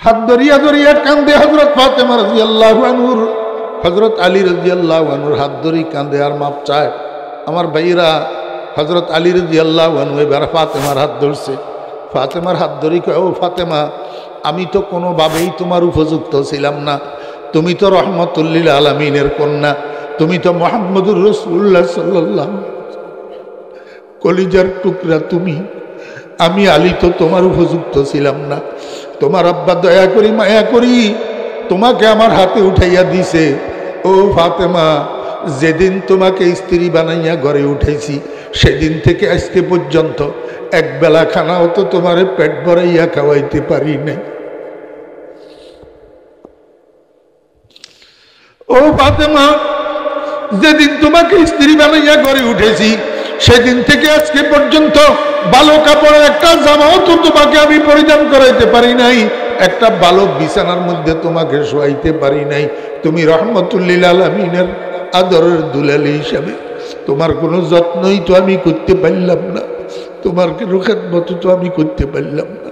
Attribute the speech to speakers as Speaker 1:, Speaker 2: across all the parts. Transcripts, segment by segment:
Speaker 1: হাত ধরিয়া ধরিয়া কান্দে হযরত ফাতেমা রাদিয়াল্লাহু আনহুর, হযরত আলী রাদিয়াল্লাহু আনহুর হাত ধরি কান্দে আর মাপ চায়। আমার ভাইরা, হযরত আলী রাদিয়াল্লাহু আনহু এবার ফাতেমার হাত ধরছে। ফাতেমার হাত ধরি কয়, ও ফাতেমা, আমি তো কোনোভাবেই তোমার উপযুক্ত ছিলাম না। তুমি তো রহমতুল লিল আলামিনের কন্যা, তুমি তো মুহাম্মদুর রাসূলুল্লাহ সাল্লাল্লাহু আলাইহি ওয়াসাল্লাম কলিজার টুকরা তুমি। আমি আলী তো তোমার উপযুক্ত ছিলাম না। তোমার আব্বা দয়া করি মায়া করি তোমাকে আমার হাতে উঠাইয়া দিছে। ও ফাতেমা, যেদিন তোমাকে স্ত্রী বানাইয়া ঘরে উঠেছি সেদিন থেকে আজকে পর্যন্ত এক বেলা খানাও তো তোমারে পেট ভরাইয়া খাওয়াইতে পারি নাই। ও ফাতেমা, যেদিন তোমাকে স্ত্রী বানাইয়া ঘরে উঠেছি সেদিন থেকে আজকে পর্যন্ত ভালো কাপড়ের একটা জামাও তো তোমাকে আমি পরিধান করাইতে পারি নাই, একটা ভালো বিছানার মধ্যে তোমাকে শোয়াইতে পারি নাই। তুমি রহমতুল লিল আলামিনের আদরের দুলালি হিসাবে তোমার কোনো যত্নই তো আমি করতে পারলাম না, তোমার কোনো খেদমত তো আমি করতে পারলাম না।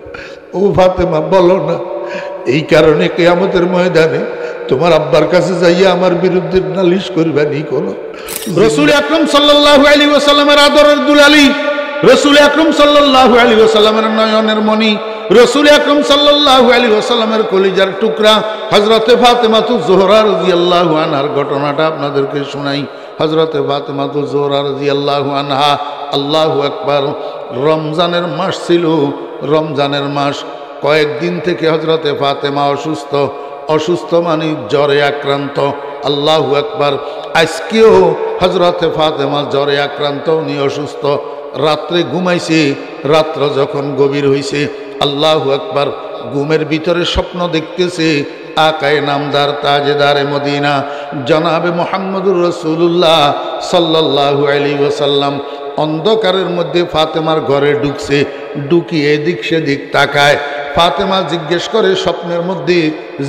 Speaker 1: ও ফাতেমা, বলো না এই কারণে কিয়ামতের ময়দানে তোমার আব্বার কাছে যাইয়া আমার বিরুদ্ধে নালিশ করবানি কোনো? রাসূল আকরাম সাল্লাল্লাহু আলাইহি ওয়াসাল্লামের আদরের দুলালি, রাসূল আকরাম সাল্লাল্লাহু আলাইহি ওয়াসাল্লামের নয়নের মণি, রাসূল আকরাম সাল্লাল্লাহু আলাইহি ওয়াসাল্লামের কলিজার টুকরা হযরতে ফাতেমাতুজ জোহরা রাদিয়াল্লাহু আনহার ঘটনাটা আপনাদেরকে শোনাই। হযরতে ফাতেমাতুজ জোহরা রাদিয়াল্লাহু আনহা, আল্লাহু আকবার, রমজানের মাস ছিল। রমজানের মাস, কয়েকদিন থেকে হযরতে ফাতেমা অসুস্থ, অসুস্থ মানে জ্বরে আক্রান্ত। আল্লাহু আকবার, আজকেও হযরতে ফাতেমা জ্বরে আক্রান্ত, উনি অসুস্থ। রাত্রে ঘুমাইছে, রাত্র যখন গভীর হইছে, আল্লাহু আকবার, ঘুমের ভিতরে স্বপ্ন দেখতেছে আকায়ে নামদার তাজেদারে মদিনা জনাবে মুহাম্মদুর রাসূলুল্লাহ সাল্লাল্লাহু আলাইহি ওয়াসাল্লাম অন্ধকারের মধ্যে ফাতেমার ঘরে ঢুকছে। ঢুকি এদিক সেদিক তাকায়। ফাতেমা জিজ্ঞেস করে, স্বপ্নের মধ্যে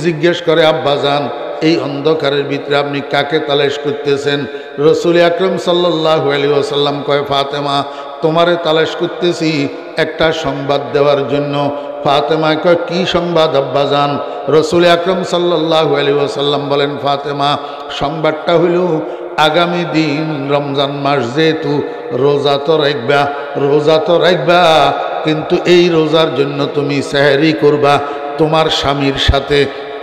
Speaker 1: জিজ্ঞেস করে, আব্বাজান, এই অন্ধকারের ভিতরে আপনি কাকে তালাশ করতেছেন? রাসূল আকরাম সাল্লাল্লাহু আলাইহি ওয়াসাল্লাম কয়, ফাতেমা, তোমারে তালাশ করতেছি একটা সংবাদ দেওয়ার জন্য। ফাতেমা কয়, কি সংবাদ আব্বাজান? রাসূল আকরাম সাল্লাল্লাহু আলাইহি ওয়াসাল্লাম বলেন, ফাতেমা, সংবাদটা হইল আগামী দিন রমজান মাস, যেহেতু রোজা তো রাখবা, রোজা তো রাখবা, কিন্তু এই রোজার জন্য তুমি সেহরি করবা তোমার স্বামীর সাথে,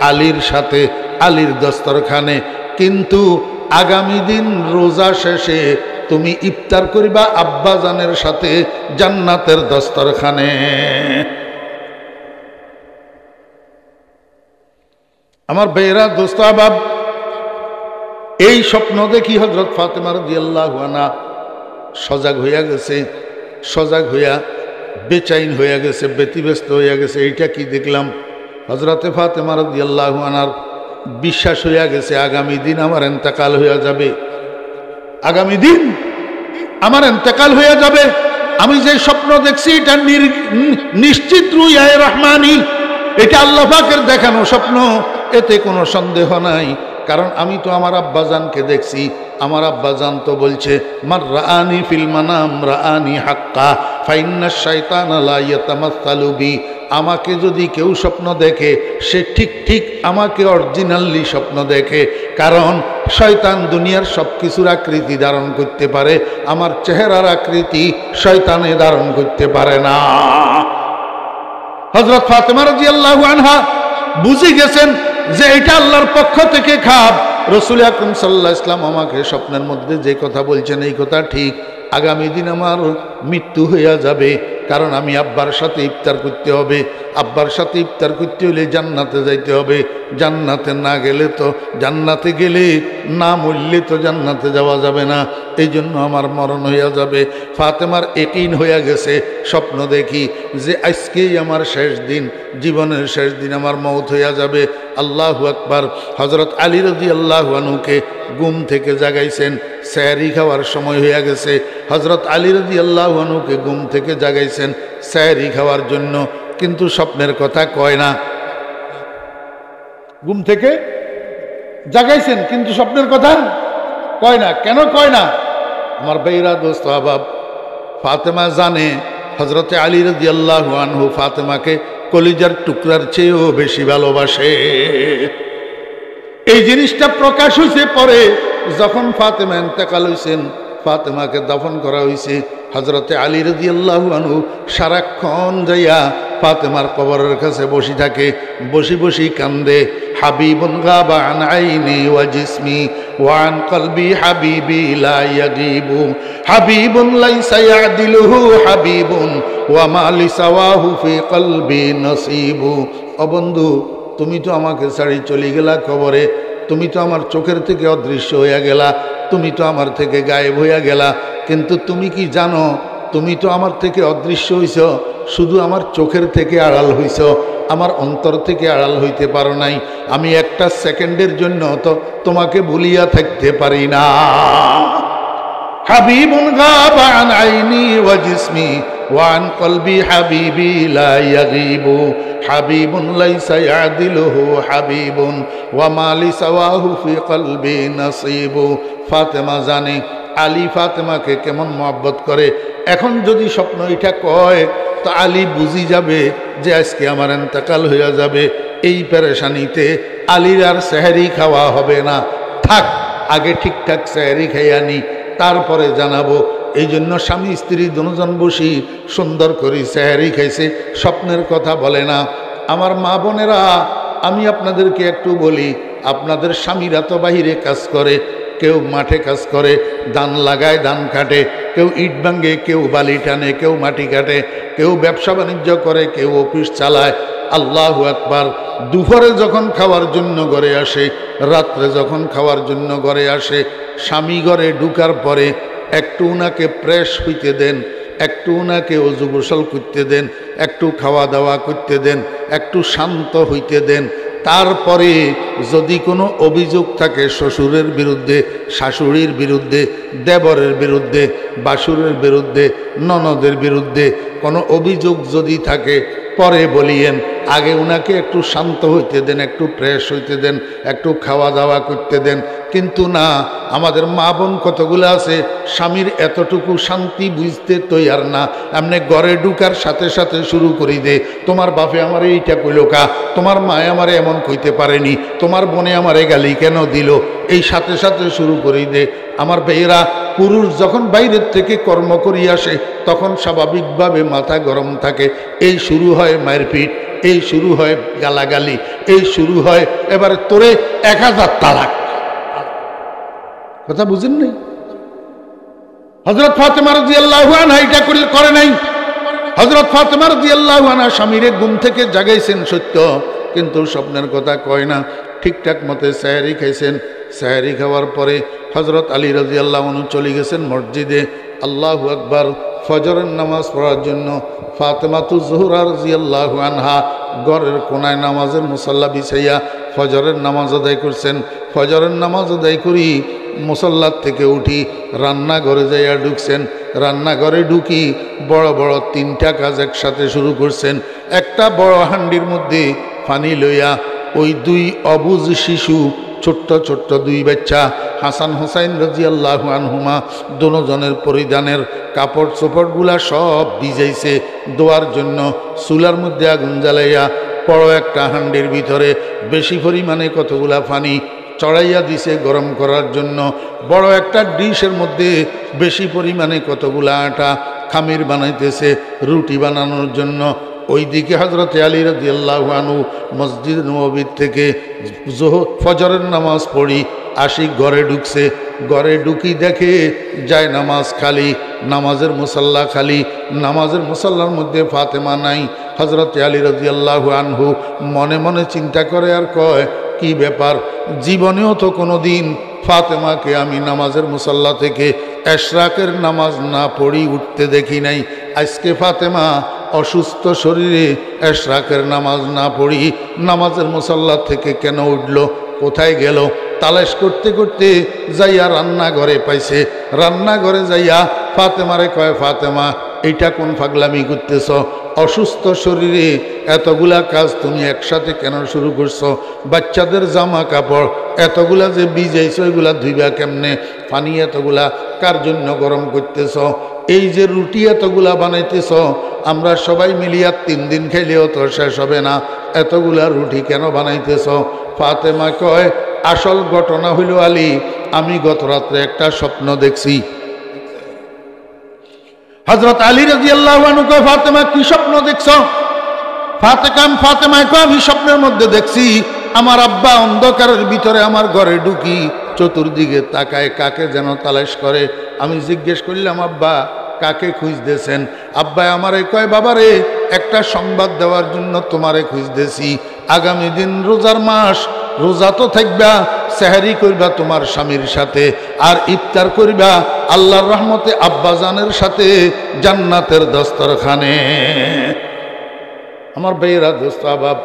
Speaker 1: আলীর সাথে, আলীর দস্তরখানে। কিন্তু আগামী দিন রোজা শেষে তুমি ইফতার করিবা আব্বাজানের সাথে জান্নাতের দস্তরখানে। আমার বেরা দোস্ত আবাব, এই স্বপ্ন দেখি হযরত ফাতেমা রাদিয়াল্লাহু আনহা সজাগ হইয়া গেছে, সজাগ হইয়া বেচাইন হইয়া গেছে, ব্যতিব্যস্ত হইয়া গেছে। এইটা কি দেখলাম? হযরতে ফাতেমা রাদিয়াল্লাহু আনহার বিশ্বাস হইয়া গেছে আগামী দিন আমার ইন্তেকাল হইয়া যাবে, আগামী দিন আমার ইন্তেকাল হইয়া যাবে। আমি যে স্বপ্ন দেখছি এটা নিশ্চিত রুয়ায়ে রহমানি, এটা আল্লাহ পাকের দেখানো স্বপ্ন, এতে কোনো সন্দেহ নাই। কারণ আমি তো আমার আব্বাজানকে দেখছি, আমার আব্বাজান তো বলছে, মান রাআনি ফিল মানাম রাআনি হাক্কা ফাইন্নাশ শাইতানা লা ইয়াতামাসসালু বি। আমাকে যদি কেউ স্বপ্ন দেখে সে ঠিক ঠিক আমাকে অরিজিনালি স্বপ্ন দেখে, কারণ শয়তান দুনিয়ার সব কিছুর আকৃতি ধারণ করতে পারে, আমার চেহারার আকৃতি শয়তানে ধারণ করতে পারে না। হযরত ফাতেমা রাদিয়াল্লাহু আনহা বুঝে গেছেন যে এটা আল্লাহর পক্ষ থেকে খাব। রাসূল আকরাম সাল্লাল্লাহু আলাইহি ওয়াসাল্লাম আমাকে স্বপ্নের মধ্যে যে কথা বলছেন এই কথা ঠিক, আগামী দিন আমার মৃত্যু হইয়া যাবে, কারণ আমি আব্বার সাথে ইফতার করতে হবে, আব্বার সাথে ইফতার করতে হলে জান্নাতে যাইতে হবে, জান্নাতে না গেলে তো, জান্নাতে গেলে না মরলে তো জান্নাতে যাওয়া যাবে না, এই জন্য আমার মরণ হইয়া যাবে। ফাতেমার ইয়াকিন হইয়া গেছে, স্বপ্ন দেখি যে আজকেই আমার শেষ দিন, জীবনের শেষ দিন, আমার মওত হইয়া যাবে। আল্লাহু আকবার। হযরত আলী রাদিয়াল্লাহু আনহুকে ঘুম থেকে জাগাইছেন, সেহরি খাওয়ার সময় হইয়া গেছে। হযরত আলী রাদিয়াল্লাহু আনহুকে ঘুম থেকে জাগাইছেন সেহরি খাওয়ার জন্য, কিন্তু স্বপ্নের কথা কয় না। ঘুম থেকে জাগাইছেন কিন্তু স্বপ্নের কথা কয় না। কেন কয় না? আমার ভাইরা দোস্ত আহবাব, ফাতেমা জানে হযরতে আলী রাদিয়াল্লাহু আনহু ফাতেমাকে কলিজার টুকরার চেয়েও বেশি ভালোবাসে। এই জিনিসটা প্রকাশ হয়েছে পরে যখন ফাতেমা ইন্তেকাল হয়েছেন, ফাতেমাকে দাফন করা হয়েছে। হযরতে আলী রাদিয়াল্লাহু আনহু সারাক্ষণ যাইয়া ফাতেমার কবরের কাছে বসে থাকে, বসি বসি কান্দে। হাবিবুন গাবা আন আইনি ওয়া জিসমি ওয়া আন কলবি হাবিবি লা ইয়াগিবু হাবিবুন লাইসা ইয়াদিলুহু হাবিবুন ওয়া মা লিসাওয়াহু ফি কলবি নসিবু। ও বন্ধু, তুমি তো আমাকে ছাড়ি চলে গেলা কবরে, তুমি তো আমার চোখের থেকে অদৃশ্য হইয়া গেলা, তুমি তো আমার থেকে গায়েব হইয়া গেলা, কিন্তু তুমি কি জানো তুমি তো আমার থেকে অদৃশ্য হইছ, শুধু আমার চোখের থেকে আড়াল হইছ, আমার অন্তর থেকে আড়াল হইতে পারো নাই। আমি একটা সেকেন্ডের জন্য তো তোমাকে ভুলিয়া থাকতে পারি না। হাবিবুন গাবা আন আইনি ওয়া জিসমি ওয়া আন কলবি হাবিবি লা ইয়াগিবু হাবিবুন লাইসা ইয়াদিলুহু হাবিবুন ওয়া মা লিসাওয়াহু ফি কলবি নসিবু। ফাতেমা জানে আলী ফাতেমাকে কেমন মহব্বত করে। এখন যদি স্বপ্ন এটা কয় তো আলী বুঝি যাবে যে আজকে আমার ইন্তেকাল হইয়া যাবে। এই পেরেশানিতে আলীর আর সেহরি খাওয়া হবে না। থাক, আগে ঠিকঠাক সেহরি খাইয়া নি, তারপরে জানাবো। এই জন্য স্বামী স্ত্রী দুজন বসি সুন্দর করে সেহরি খাইছে, স্বপ্নের কথা বলে না। আমার মা বোনেরা, আমি আপনাদেরকে একটু বলি, আপনাদের স্বামীরা তো বাহিরে কাজ করে, কেউ মাঠে কাজ করে, ধান লাগায়, ধান কাটে, কেউ ইট ভাঙে, কেউ বালি টানে, কেউ মাটি কাটে, কেউ ব্যবসা বাণিজ্য করে, কেউ অফিস চালায়। আল্লাহু আকবার। দুপুরে যখন খাওয়ার জন্য ঘরে আসে, রাত্রে যখন খাওয়ার জন্য ঘরে আসে, স্বামী ঘরে ঢুকার পরে একটু উনাকে ফ্রেশ হইতে দেন, একটু উনাকে অজু গোসল করতে দেন, একটু খাওয়া দাওয়া করতে দেন, একটু শান্ত হইতে দেন। তারপরে যদি কোনো অভিযোগ থাকে শ্বশুরের বিরুদ্ধে, শাশুড়ির বিরুদ্ধে, দেবরের বিরুদ্ধে, বাসুরের বিরুদ্ধে, ননদের বিরুদ্ধে কোনো অভিযোগ যদি থাকে পরে বলিয়েন, আগে উনাকে একটু শান্ত হইতে দেন, একটু ফ্রেশ হইতে দেন, একটু খাওয়া দাওয়া করতে দেন। কিন্তু না, আমাদের মা বোন কতগুলো আছে স্বামীর এতটুকু শান্তি বুঝতে তৈয়ার না। এমনি ঘরে ঢুকার সাথে সাথে শুরু করি দে, তোমার বাপে আমারে এইটা কইল কা, তোমার মায়ে আমারে এমন কইতে পারেনি, তোমার বোনে আমারে গালি কেন দিল, এই সাথে সাথে শুরু করি দে। আমার ভাইয়েরা, পুরুষ যখন বাইরের থেকে কর্ম করি আসে তখন স্বাভাবিকভাবে মাথা গরম থাকে। এই শুরু হয় মারপিট, এই শুরু হয় গালাগালি, এই শুরু হয় এবারে তোরে 1000 তালাক। কথা বুঝেন নাই? হযরত ফাতেমা রাদিয়াল্লাহু আনহা এটা করে নাই। হযরত ফাতেমা রাদিয়াল্লাহু আনহা স্বামীরে ঘুম থেকে জাগাইছেন সত্য, কিন্তু স্বপ্নের কথা কয় না। ঠিকঠাক মতে সেহরি খাইছেন। সেহরি খাওয়ার পরে হযরত আলী রাদিয়াল্লাহু আনহু চলে গেছেন মসজিদে। আল্লাহু আকবার। ফজরের নামাজ পড়ার জন্য ফাতেমাতুজ জোহরা রাদিয়াল্লাহু আনহা ঘরের কোনায় নামাজের মুসাল্লা বিছাইয়া ফজরের নামাজ আদায় করছেন। ফজরের নামাজ আদায় করি মুসাল্লার থেকে উঠি রান্নাঘরে যাইয়া ঢুকছেন। রান্নাঘরে ঢুকি বড় বড় 3টা কাজ একসাথে শুরু করছেন। একটা বড় হান্ডির মধ্যে পানি লইয়া ওই 2 অবুজ শিশু, ছোট্ট ছোট্ট 2 বাচ্চা, হাসান হুসাইন রাদিয়াল্লাহু আনহুমা, দুজনের পরিধানের কাপড় চোপড়গুলা সব ভিজাইছে দোয়ার জন্য। চুলার মধ্যে আগুন জ্বালাইয়া বড় একটা হান্ডির ভিতরে বেশি পরিমাণে কতগুলা পানি চড়াইয়া দিছে গরম করার জন্য। বড় একটা ডিশের মধ্যে বেশি পরিমাণে কতগুলা আটা খামির বানাইতেছে রুটি বানানোর জন্য। ওইদিকে হযরতে আলী রাদিয়াল্লাহু আনহু মসজিদ নববীর থেকে ফজরের নামাজ পড়ি আসি ঘরে ঢুকছে। ঘরে ঢুকি দেখে যায় নামাজ খালি, নামাজের মুসাল্লা খালি, নামাজের মুসাল্লার মধ্যে ফাতেমা নাই। হযরতে আলী রাদিয়াল্লাহু আনহু মনে মনে চিন্তা করে আর কয়, কি ব্যাপার, জীবনেও তো কোনো দিন ফাতেমাকে আমি নামাজের মুসাল্লা থেকে এশরাকের নামাজ না পড়ি উঠতে দেখি নাই। আজকে ফাতেমা অসুস্থ শরীরে এশরাকের নামাজ না পড়ি নামাজের মুসাল্লা থেকে কেন উঠল, কোথায় গেল? তালাশ করতে করতে যাইয়া রান্নাঘরে পাইছে। রান্নাঘরে যাইয়া ফাতেমারে কয়, ফাতেমা এইটা কোন পাগলামি করতেছ? অসুস্থ শরীরে এতগুলা কাজ তুমি একসাথে কেন শুরু করছো? বাচ্চাদের জামা কাপড় এতগুলা যে ভিজাইছো, এগুলা ধুইবা কেমনে? পানি এতগুলা কার জন্য গরম করতেছ? এই যে রুটি এতগুলা বানাইতেছ, আমরা সবাই মিলিয়া 3 দিন খেলেও তো শেষ হবে না, এতগুলা রুটি কেন বানাইতেছ? ফাতেমা কয়, আসল ঘটনা হইল আলী, আমি গত রাত্রে একটা স্বপ্ন দেখছি। হযরত আলী রাদিয়াল্লাহু আনহু কয়, ফাতেমা কি স্বপ্ন দেখছ? ফাতেমা কয়, আমি স্বপ্নের মধ্যে দেখছি আমার আব্বা অন্ধকারের ভিতরে আমার ঘরে ঢুকি, চতুর্দিকে তাকায়, কাকে যেন তালাশ করে। আমি জিজ্ঞেস করলাম, আব্বা কাকে খুঁজতেছেন? আব্বা আমারে কয়, বাবারে একটা সংবাদ দেওয়ার জন্য তোমারে খুঁজতেছি। আগামী দিন রোজার মাস, রোজা তো থাকবা, সেহরি করবা তোমার স্বামীর সাথে, আর ইফতার করবা আল্লাহর রহমতে আব্বাজানের সাথে জান্নাতের দস্তরখানে। আমার ভাইয়েরা, দোস্ত আবাব,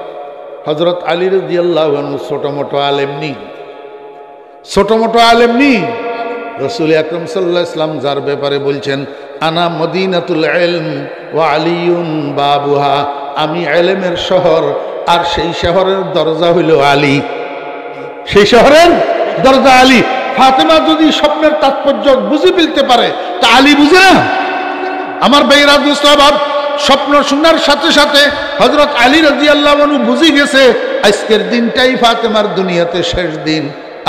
Speaker 1: হযরত আলী রাদিয়াল্লাহু আনহু ছোট মোটো আলেম নি, ছোট মোটো আলেম নি। রাসূল আকরাম সাল্লাল্লাহু আলাইহি ওয়াসাল্লাম যার ব্যাপারে বলছেন, আনা মদিনাতুল ইলম ওয়া আলিয়ুন বাবুহা, আমি ইলমের শহর, আর সেই শহরের দরজা হইল আলী, সেই শহরের দরজা আলী। ফাতেমা যদি স্বপ্নের তাৎপর্য বুঝে ফেলতে পারে, তা আলী বুঝে না? আমার ভাইয়েরা, দোস্ত আবাব, স্বপ্ন শোনার সাথে সাথে হযরত আলী রাদিয়াল্লাহু আনহু বুঝে গেছে আজকের দিনটাই ফাতেমার দুনিয়াতে শেষ দিন,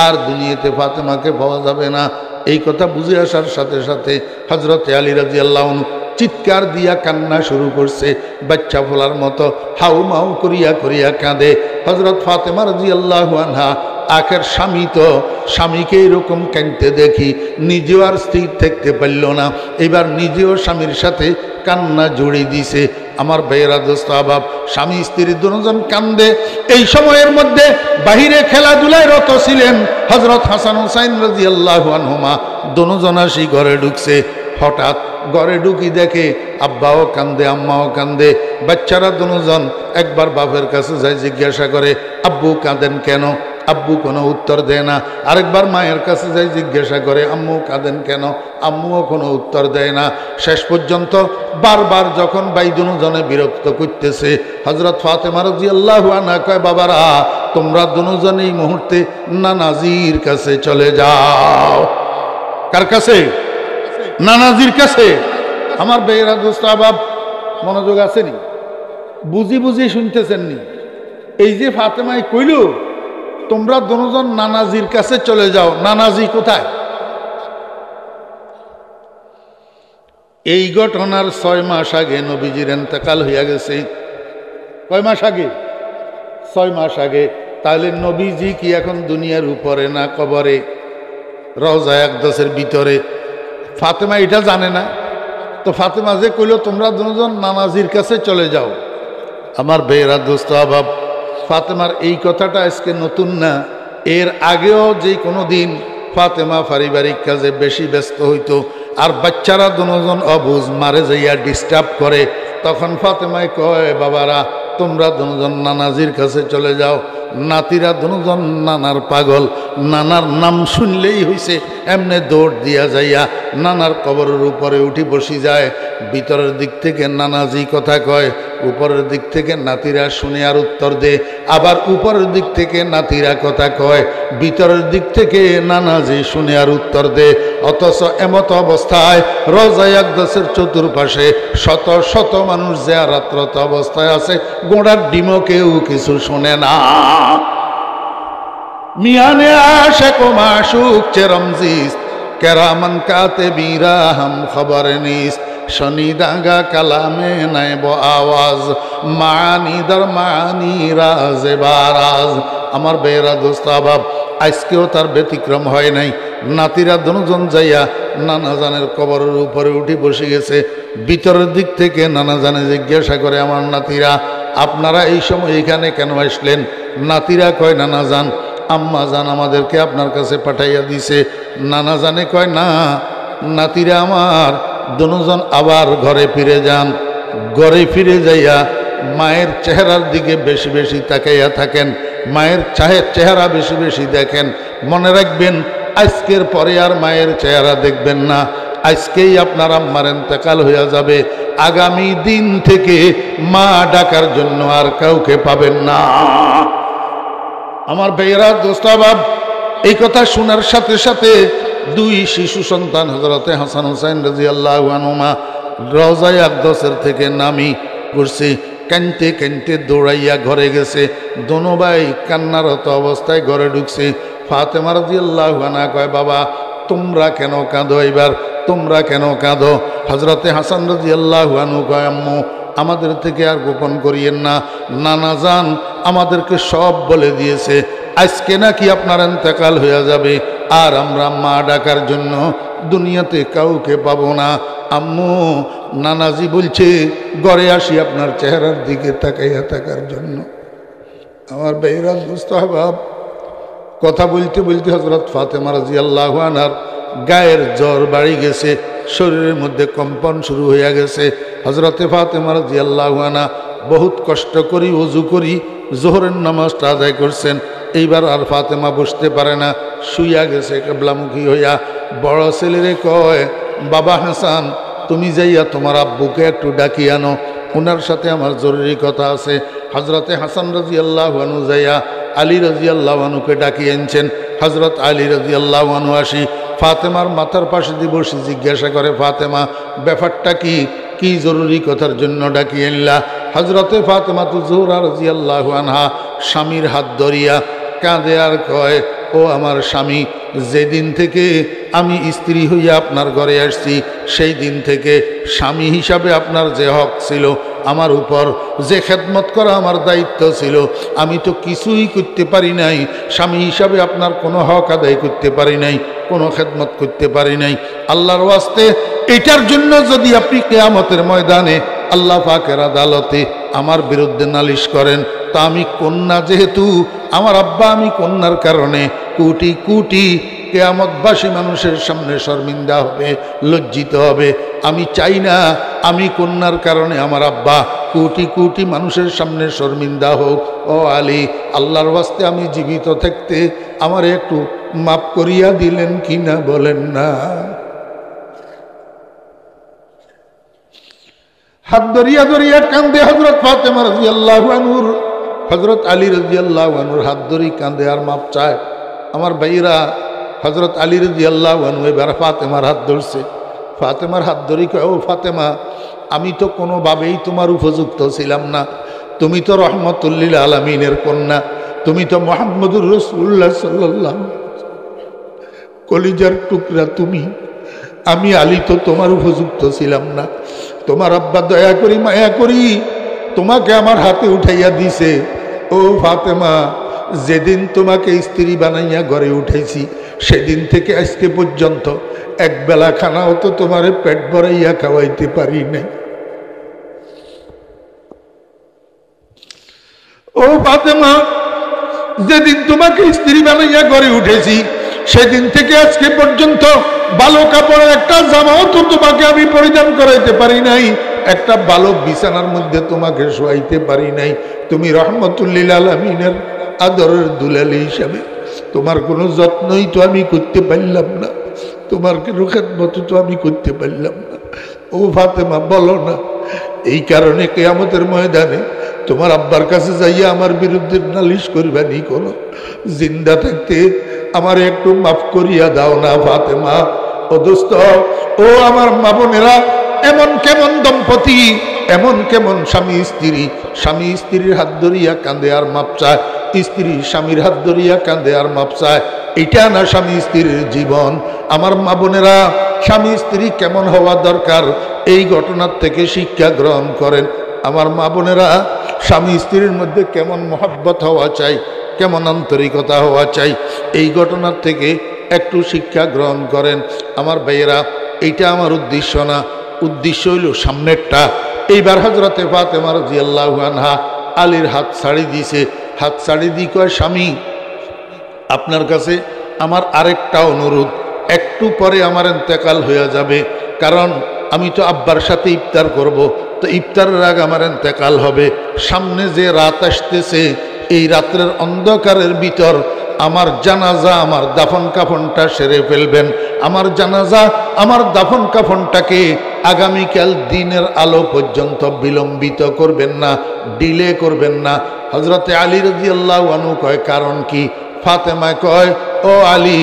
Speaker 1: আর দুনিয়াতে ফাতেমাকে পাওয়া যাবে না। এই কথা বুঝে আসার সাথে সাথে হযরত আলী রাদিয়াল্লাহু আনহু চিৎকার দিয়া কান্না শুরু করছে, বাচ্চা ফোলার মতো হাউ মাউ করিয়া করিয়া কাঁদে। হযরত ফাতেমা রাদিয়াল্লাহু আনহা আখের স্বামী, তো স্বামীকে এরকম কাঁদতে দেখি নিজেও আর স্থির থাকতে পারল না, এবার নিজেও স্বামীর সাথে কান্না জড়িয়ে দিছে। আমার ভাইয়েরা, দোস্ত আবাব, স্বামী স্ত্রী দুজন কান্দে। এই সময়ের মধ্যে বাহিরে খেলাধুলায় রত ছিলেন হযরত হাসান হুসাইন রাদিয়াল্লাহু আনহুমা, দুজন আসি ঘরে ঢুকছে। হঠাৎ ঘরে ঢুকি দেখে আব্বাও কান্দে, আম্মাও কান্দে, বাচ্চারা দুজন একবার বাপের কাছে যায়, জিজ্ঞাসা করে, আব্বু কাঁদেন কেন? আব্বু কোনো উত্তর দেয় না। আরেকবার মায়ের কাছে যাই, জিজ্ঞাসা করে, আম্মু কাঁদেন কেন? আম্মুও কোনো উত্তর দেয় না। শেষ পর্যন্ত বারবার যখন ভাই দুজনে বিরক্ত করতেছে, হযরত ফাতেমা রাদিয়াল্লাহু আনহা কয়, বাবারা তোমরা দুজন এই মুহূর্তে নানাজির কাছে চলে যাও। কার কাছে? নানাজির কাছে। আমার ভাইয়েরা, দোস্ত আবাব, মনোযোগ আসেনি? বুঝি বুঝি শুনতেছেন নি? এই যে ফাতেমাই কইল তোমরা দুজন নানাজির কাছে চলে যাও, নানাজি কোথায়? এই ঘটনার 6 মাস আগে নবীজির ইন্তেকাল হইয়া গেছে। কয় মাস আগে? 6 মাস আগে। তাহলে নবীজি কি এখন দুনিয়ার উপরে না কবরে? রওজা আকদাসের ভিতরে। ফাতেমা এটা জানে না। তো ফাতেমা যে কইল তোমরা দুজন নানাজির কাছে চলে যাও, আমার ভাইয়েরা, দোস্ত আবাব, ফাতেমার এই কথাটা আজকে নতুন না। এর আগেও যে কোনো দিন ফাতেমা পারিবারিক কাজে বেশি ব্যস্ত হইতো, আর বাচ্চারা দুজন অবুঝ মারে যাইয়া ডিস্টার্ব করে, তখন ফাতেমায় কয়, বাবারা তোমরা দুজন নানাজির কাছে চলে যাও। নাতিরা দুজন নানার পাগল, নানার নাম শুনলেই হইছে এমনে দৌড় দিয়া যাইয়া নানার কবরের উপরে উঠি বসি যায়। ভিতরের দিক থেকে নানাজি কথা কয়, উপরের দিক থেকে নাতিরা শুনে আর উত্তর দে, আবার উপরের দিক থেকে নাতিরা কথা কয়, ভিতরের দিক থেকে নানাজি শুনে আর উত্তর দে। অথচ এমত অবস্থায় রওজা আকদাসের চতুর্পাশে শত শত মানুষ জিয়ারতরত অবস্থায় আছে, গোড়ার ডিমও কেউ কিছু শোনে না। মিয়ানে আশিক ও মাশুক চেরমজিস, কেরামান কাতিবিরা হাম খবর নিস, শনি দাঙ্গা কালামে নাইব আওয়াজ, মানি দর মানি রাজে বারাজ। আমার বেরা দোস্ত আবাব, আজকেও তার ব্যতিক্রম হয় নাই। নাতিরা দুজন যাইয়া নানাজানের কবরের উপরে উঠে বসে গেছে। ভিতরের দিক থেকে নানাজানে জিজ্ঞাসা করে, আমার নাতিরা আপনারা এই সময় এখানে কেন আসলেন? নাতিরা কয়, নানাজান আম্মা জান আমাদেরকে আপনার কাছে পাঠাইয়া দিছে। নানাজানে কয়, না নাতিরা আমার দুজন আবার ঘরে ফিরে যান। ঘরে ফিরে যাইয়া মায়ের চেহারার দিকে বেশি বেশি তাকাইয়া থাকেন, মায়ের চেহারা বেশি বেশি দেখেন। মনে রাখবেন, আজকের পরে আর মায়ের চেহারা দেখবেন না। আজকেই আপনার আম্মার ইন্তেকাল হইয়া যাবে, আগামী দিন থেকে মা ডাকার জন্য আর কাউকে পাবেন না। আমার ভাইয়েরা, দোস্ত আবাব, এই কথা শোনার সাথে সাথে দুই শিশু সন্তান হযরতে হাসান হুসাইন রাদিয়াল্লাহু আনহুমা রওজায়ে আকদাসের থেকে নামি করছে, কানতে কানতে দৌড়াইয়া ঘরে গেছে। দোনো ভাই কান্নারত অবস্থায় ঘরে ঢুকছে। ফাতেমা রাদিয়াল্লাহু আনহা কয়, বাবা তোমরা কেন কাঁদো, এবার তোমরা কেন কাঁদো? হযরতে হাসান রাদিয়াল্লাহু আনহু কয়, আম্মু আমাদের থেকে আর গোপন করিয়েন না, নানা জান আমাদেরকে সব বলে দিয়েছে, আজকে নাকি আপনার ইন্তেকাল হয়ে যাবে, আর আমরা মা ডাকার জন্য দুনিয়াতে কাউকে পাবো না। আম্মু নানাজি বলছে ঘরে আসি আপনার চেহারার দিকে তাকাইয়া থাকার জন্য। আমার ভাইরা দোস্ত আহবাব, কথা বলতে বলতে হযরত ফাতেমা রাদিয়াল্লাহু আনহার গায়ের জ্বর বাড়ি গেছে, শরীরের মধ্যে কম্পন শুরু হয়ে গেছে। হযরতে ফাতেমা রাদিয়াল্লাহু আনহা বহুত কষ্ট করি ওযু করি যোহরের নামাজটা আদায় করছেন। এইবার আর ফাতেমা বসতে পারে না, শুইয়া গেছে কিবলামুখী হইয়া। বড় ছেলেরে কয়, বাবা হাসান তুমি যাইয়া তোমার আব্বুকে একটু ডাকি আনো, ওনার সাথে আমার জরুরি কথা আছে। হযরতে হাসান রাদিয়াল্লাহু আনহু যাইয়া আলী রাদিয়াল্লাহু আনহুকে ডাকি আনছেন। হযরত আলী রাদিয়াল্লাহু আনহু আসি ফাতেমার মাথার পাশে দিয়ে বসে জিজ্ঞাসা করে, ফাতেমা ব্যাপারটা কি, কি জরুরি কথার জন্য ডাকি আনলা? হযরতে ফাতেমা জোহরা রাদিয়াল্লাহু আনহা স্বামীর হাত ধরিয়া কাঁদে আর কয়, ও আমার স্বামী, যেদিন থেকে আমি স্ত্রী হইয়া আপনার ঘরে আসছি সেই দিন থেকে স্বামী হিসাবে আপনার যে হক ছিল আমার উপর, যে খেদমত করা আমার দায়িত্ব ছিল, আমি তো কিছুই করতে পারি নাই। স্বামী হিসাবে আপনার কোনো হক আদায় করতে পারি নাই, কোনো খেদমত করতে পারি নাই। আল্লাহর ওয়াস্তে এটার জন্য যদি আপনি কিয়ামতের ময়দানে আল্লাহ পাকের আদালতে আমার বিরুদ্ধে নালিশ করেন, তা আমি কন্যা, যেহেতু আমার আব্বা, আমি কন্যার কারণে কোটি কোটি কিয়ামতবাসী মানুষের সামনে শর্মিন্দা হবে, লজ্জিত হবে। আমি চাই না আমি কন্যার কারণে আমার আব্বা কোটি কোটি মানুষের সামনে শর্মিন্দা হোক। ও আলী, আল্লাহর ওয়াস্তে আমি জীবিত থাকতে আমার একটু মাফ করিয়া দিলেন কিনা বলেন না? হাত ধরিয়া ধরিয়া কান্দে হযরত ফাতেমা রাদিয়াল্লাহু আনহুর, হযরত আলী রাদিয়াল্লাহু আনহুর হাত ধরি কান্দে আর মাপ চায়। আমার ভাইরা, হযরত আলী রাদিয়াল্লাহু আনহু এবার ফাতেমার হাত ধরছে। ফাতেমার হাত ধরি কয়, ও ফাতেমা, আমি তো কোনোভাবেই তোমার উপযুক্ত ছিলাম না, তুমি তো রহমতুল লিল আলামিনের কন্যা, তুমি তো মুহাম্মদুর রাসূলুল্লাহ সাল্লাল্লাহু আলাইহি ওয়াসাল্লাম কলিজার টুকরা তুমি, আমি আলী তো তোমার উপযুক্ত ছিলাম না। তোমার আব্বা দয়া করি মায়া করি তোমাকে আমার হাতে উঠাইয়া দিছে। ও ফাতেমা, যেদিন তোমাকে স্ত্রী বানাইয়া ঘরে উঠেছি সেদিন থেকে আজকে পর্যন্ত এক বেলা খানাও তো তোমারে পেট ভরাইয়া খাওয়াইতে পারি নাই। ও ফাতেমা, যেদিন তোমাকে স্ত্রী বানাইয়া ঘরে উঠেছি সেদিন থেকে আজকে পর্যন্ত ভালো কাপড়ের একটা জামাও তো তোমাকে আমি পরিধান করাইতে পারি নাই, একটা ভালো বিছানার মধ্যে তোমাকে শোয়াইতে পারি নাই। তুমি রহমতুল লিল আলামিনের আদরের দুলালি হিসাবে তোমার কোনো যত্নই তো আমি করতে পারলাম না, তোমার কোনো খেদমত তো আমি করতে পারলাম না। ও ফাতেমা, বলো না এই কারণে কিয়ামতের ময়দানে তোমার আব্বার কাছে যাইয়া আমার বিরুদ্ধে নালিশ করবানি কোনো? জিন্দা থাকতে আমার একটু মাফ করিয়া দাও না ফাতেমা। ও দোস্ত, ও আমার মা বোনেরা, এমন কেমন দম্পতি, এমন কেমন স্বামী স্ত্রী, স্বামী স্ত্রীর হাত ধরিয়া কাঁদে আর মাপ চায়, স্ত্রী স্বামীর হাত ধরিয়া কাঁদে আর মাপ চায়। এটা না স্বামী স্ত্রীর জীবন। আমার মা বোনেরা, স্বামী স্ত্রী কেমন হওয়া দরকার এই ঘটনার থেকে শিক্ষা গ্রহণ করেন। আমার মা বোনেরা, স্বামী স্ত্রীর মধ্যে কেমন মহব্বত হওয়া চাই, কেমন আন্তরিকতা হওয়া চাই, এই ঘটনার থেকে একটু শিক্ষা গ্রহণ করেন। আমার ভাইয়েরা, এইটা আমার উদ্দেশ্য না, উদ্দেশ্য হইল সামনেরটা। এইবার হযরতে ফাতেমা রাদিয়াল্লাহু আনহা আলীর হাত ছাড়ি দিয়েছে। হাত ছাড়ি দিয়ে কয়, স্বামী আপনার কাছে আমার আরেকটা অনুরোধ, একটু পরে আমার ইন্তেকাল হয়ে যাবে, কারণ আমি তো আব্বার সাথে ইফতার করব, তো ইফতারের আগে আমার ইন্তেকাল হবে। সামনে যে রাত আসতেছে, এই রাত্রের অন্ধকারের ভিতর আমার জানাজা, আমার দাফন কাফনটা সেরে ফেলবেন। আমার জানাজা, আমার দাফন কাফনটাকে আগামীকাল দিনের আলো পর্যন্ত বিলম্বিত করবেন না, ডিলে করবেন না। হযরতে আলী রাদিয়াল্লাহু আনহু কয়, কারণ কি? ফাতেমা কয়, ও আলী,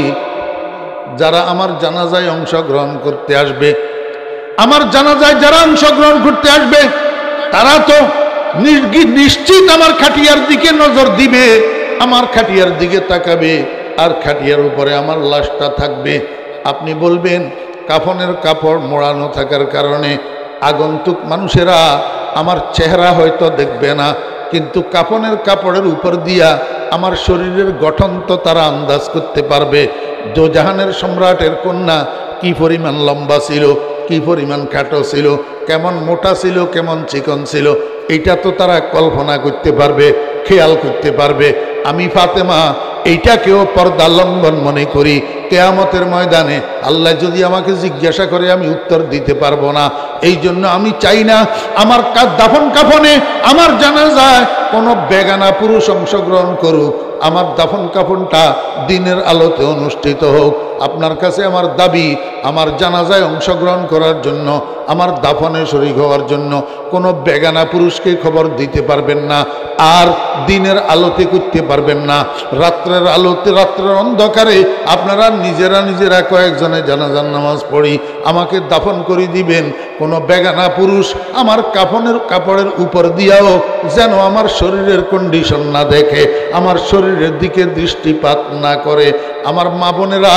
Speaker 1: যারা আমার জানাজায় অংশগ্রহণ করতে আসবে, আমার জানাজায় যারা অংশগ্রহণ করতে আসবে তারা তো নিশ্চিত আমার খাটিয়ার দিকে নজর দিবে, আমার খাটিয়ার দিকে তাকাবে, আর খাটিয়ার উপরে আমার লাশটা থাকবে। আপনি বলবেন কাফনের কাপড় মোড়ানো থাকার কারণে আগন্তুক মানুষেরা আমার চেহারা হয়তো দেখবে না, কিন্তু কাফনের কাপড়ের উপর দিয়া আমার শরীরের গঠন তো তারা আন্দাজ করতে পারবে। দোজাহানের সম্রাটের কন্যা কি পরিমাণ লম্বা ছিল, কি পরিমাণ খাটো ছিল, কেমন মোটা ছিল, কেমন চিকন ছিল, এইটা তো তারা কল্পনা করতে পারবে, খেয়াল করতে পারবে। আমি ফাতেমা এইটাকেও পর্দা লঙ্ঘন মনে করি। কিয়ামতের ময়দানে আল্লাহ যদি আমাকে জিজ্ঞাসা করে আমি উত্তর দিতে পারবো না। এই জন্য আমি চাই না আমার দাফন কাফনে, আমার জানাজায় কোনো বেগানা পুরুষ অংশগ্রহণ করুক। আমার দাফন কাফনটা দিনের আলোতে অনুষ্ঠিত হোক। আপনার কাছে আমার দাবি, আমার জানাজায় অংশগ্রহণ করার জন্য, আমার দাফনে শরীক হওয়ার জন্য কোনো বেগানা পুরুষকে খবর দিতে পারবেন না, আর দিনের আলোতে করতে পারবেন না। রাত্রের আলোতে, রাত্রের অন্ধকারে আপনারা নিজেরা কয়েকজনে জানাজার নামাজ পড়ি আমাকে দাফন করে দিবেন। কোনো বেগানা পুরুষ আমার কাপড়ের উপর দিয়াও যেন আমার শরীরের কন্ডিশন না দেখে, আমার শরীরের দিকে দৃষ্টিপাত না করে। আমার মা বোনেরা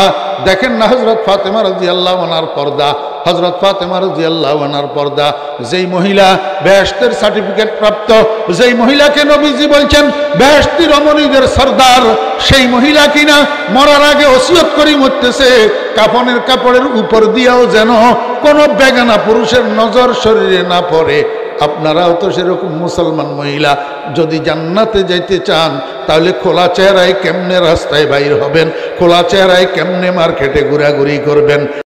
Speaker 1: দেখেন না, হযরত ফাতেমা রাদিয়াল্লাহু আনহার পর্দা, হযরত ফাতেমা রাদিয়াল্লাহু আনহার পর্দা, যেই মহিলা বেহেশতের সার্টিফিকেট প্রাপ্ত, যেই মহিলাকে নবীজি বলছেন বেহেশতি রমণীদের সর্দার, সেই মহিলা কিনা মরার আগে ওসিয়ত করে মরতেছে কাফনের কাপড়ের উপর দিয়েও যেন কোনো বেগানা পুরুষের নজর শরীরে না পড়ে। আপনারাও তো সেরকম মুসলমান মহিলা, যদি জান্নাতে যাইতে চান তাহলে খোলা চেহারায় কেমনে রাস্তায় বাইর হবেন, খোলা চেহারায় কেমনে মার্কেটে ঘোরাঘুরি করবেন,